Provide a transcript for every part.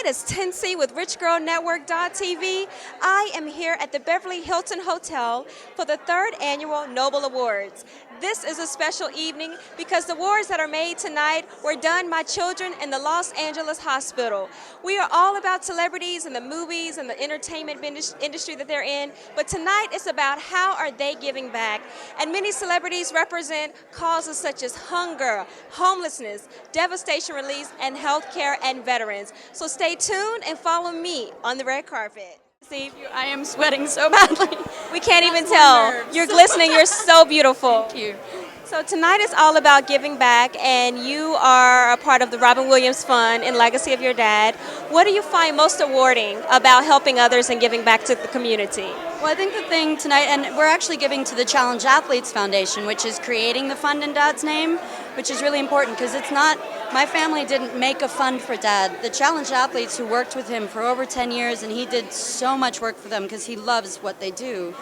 Tonight is Tensie with Network.tv. I am here at the Beverly Hilton Hotel for the 3rd Annual Nobel Awards. This is a special evening because the awards that are made tonight were done by children in the Los Angeles hospital. We are all about celebrities and the movies and the entertainment industry that they're in, but tonight it's about how are they giving back. And many celebrities represent causes such as hunger, homelessness, devastation relief, and healthcare and veterans. So stay tuned and follow me on the red carpet. See, I am sweating so badly. We can't even tell. You're glistening. You're so beautiful. Thank you. So tonight is all about giving back, and you are a part of the Robin Williams Fund in legacy of your dad. What do you find most rewarding about helping others and giving back to the community? Well, I think the thing tonight, and we're actually giving to the Challenge Athletes Foundation, which is creating the fund in Dad's name, which is really important because it's not, my family didn't make a fund for Dad. The Challenge Athletes who worked with him for over 10 years, and he did so much work for them because he loves what they do.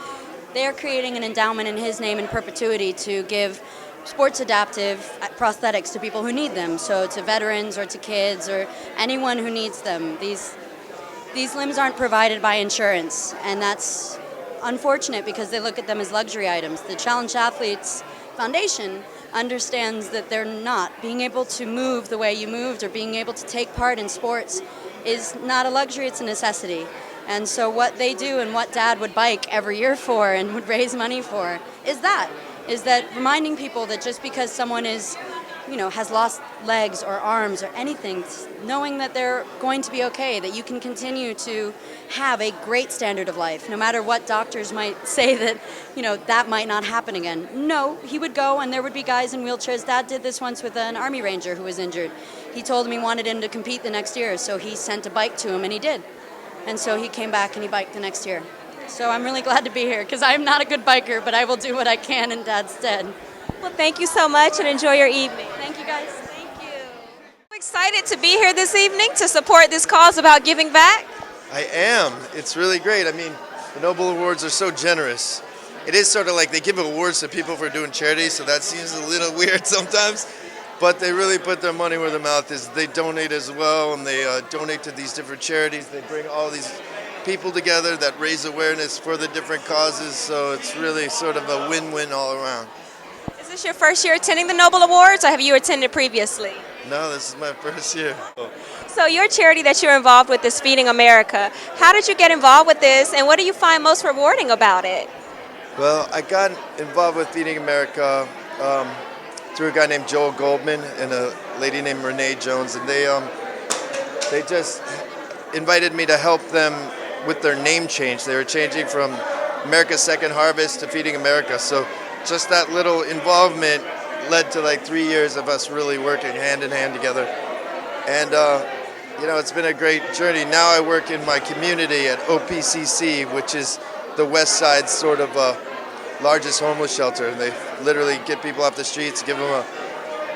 They are creating an endowment in his name in perpetuity to give sports adaptive prosthetics to people who need them, so to veterans or to kids or anyone who needs them. These limbs aren't provided by insurance, and that's unfortunate because they look at them as luxury items. The Challenge Athletes Foundation understands that they're not. Being able to move the way you moved or being able to take part in sports is not a luxury, it's a necessity. And so what they do and what Dad would bike every year for and would raise money for is that reminding people that just because someone is, has lost legs or arms or anything, knowing that they're going to be okay, that you can continue to have a great standard of life, no matter what doctors might say that, that might not happen again. No, he would go and there would be guys in wheelchairs. Dad did this once with an Army Ranger who was injured. He told him he wanted him to compete the next year, so he sent a bike to him, and he did. And so he came back and he biked the next year. So I'm really glad to be here because I'm not a good biker, but I will do what I can in Dad's stead. Well, thank you so much and enjoy your evening. Thank you, guys. Thank you. I'm excited to be here this evening to support this cause about giving back. I am. It's really great. I mean, the Nobel Awards are so generous. It is sort of like they give awards to people for doing charity, so that seems a little weird sometimes. But they really put their money where their mouth is. They donate as well, and they donate to these different charities. They bring all these people together that raise awareness for the different causes, so it's really sort of a win-win all around. Is this your first year attending the Nobel Awards, or have you attended previously? No, this is my first year. So your charity that you're involved with is Feeding America. How did you get involved with this, and what do you find most rewarding about it? Well, I got involved with Feeding America through a guy named Joel Goldman and a lady named Renee Jones, and they just invited me to help them with their name change. They were changing from America's Second Harvest to Feeding America, so just that little involvement led to like 3 years of us really working hand in hand together. And it's been a great journey. Now I work in my community at OPCC, which is the West Side's sort of largest homeless shelter. And they literally get people off the streets, give them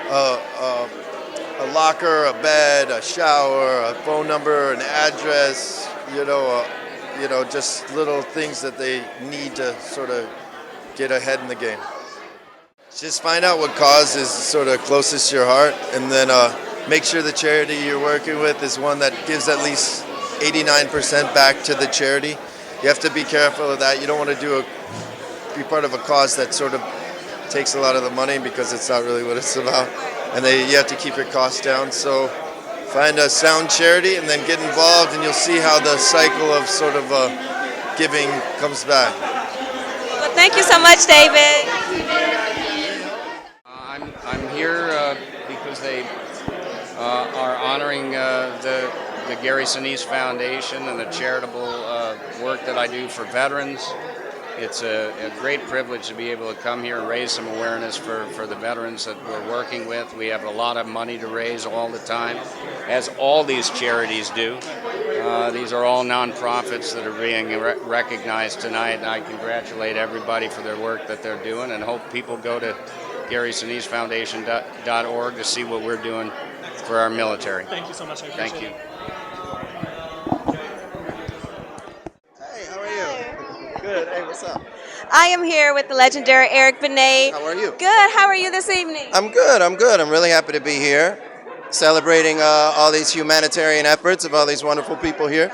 a locker, a bed, a shower, a phone number, an address, just little things that they need to sort of get ahead in the game. Just find out what cause is sort of closest to your heart, and then make sure the charity you're working with is one that gives at least 89% back to the charity. You have to be careful of that. You don't want to be part of a cause that sort of takes a lot of the money because it's not really what it's about. And you have to keep your costs down. So find a sound charity and then get involved, and you'll see how the cycle of sort of giving comes back. Well, thank you so much, David. I'm here because they are honoring the Gary Sinise Foundation and the charitable work that I do for veterans. It's a great privilege to be able to come here and raise some awareness for the veterans that we're working with. We have a lot of money to raise all the time, as all these charities do. These are all nonprofits that are being recognized tonight. I congratulate everybody for their work that they're doing and hope people go to GarySiniseFoundation.org to see what we're doing for our military. Thank you so much. I appreciate Thank you. it. Hey, how are you? Good. Hey, what's up? I am here with the legendary Eric Benet. How are you? Good. How are you this evening? I'm good. I'm really happy to be here. celebrating all these humanitarian efforts of all these wonderful people here.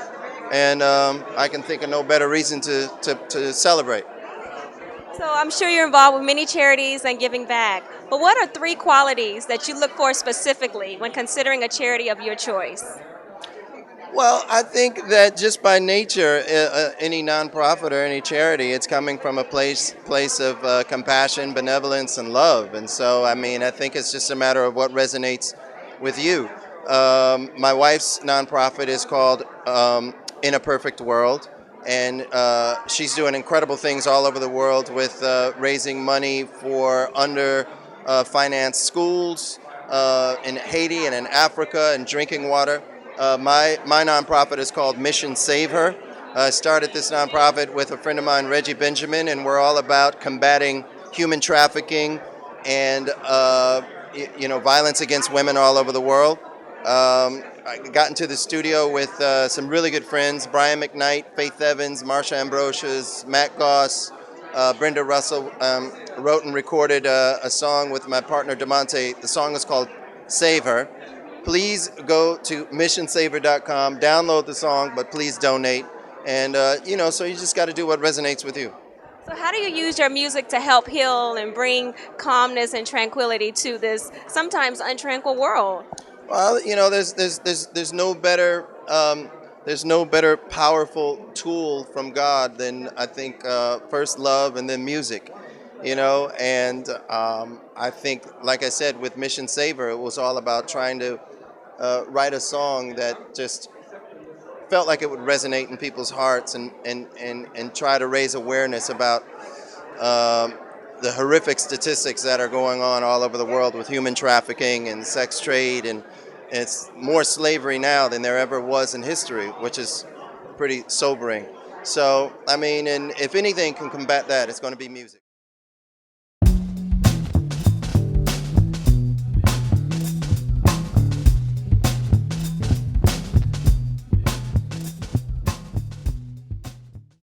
And I can think of no better reason to celebrate. So I'm sure you're involved with many charities and giving back. But what are three qualities that you look for specifically when considering a charity of your choice? Well, I think that just by nature, any nonprofit or any charity, it's coming from a place of compassion, benevolence, and love. And so, I mean, I think it's just a matter of what resonates with you. My wife's nonprofit is called In a Perfect World, and she's doing incredible things all over the world with raising money for under financed schools in Haiti and in Africa and drinking water. My nonprofit is called Mission Save Her. I started this nonprofit with a friend of mine, Reggie Benjamin, and we're all about combating human trafficking and violence against women all over the world. I got into the studio with some really good friends, Brian McKnight, Faith Evans, Marsha Ambrosius, Matt Goss, Brenda Russell. Wrote and recorded a song with my partner DeMonte. The song is called Save Her. Please go to missionsaver.com, download the song, but please donate. And, so you just got to do what resonates with you. So how do you use your music to help heal and bring calmness and tranquility to this sometimes untranquil world? Well, there's no better powerful tool from God than I think first love and then music. And I think, like I said, with Mission Saver, it was all about trying to write a song that just felt like it would resonate in people's hearts and try to raise awareness about the horrific statistics that are going on all over the world with human trafficking and sex trade, and it's more slavery now than there ever was in history, which is pretty sobering. So, I mean, and if anything can combat that, it's going to be music.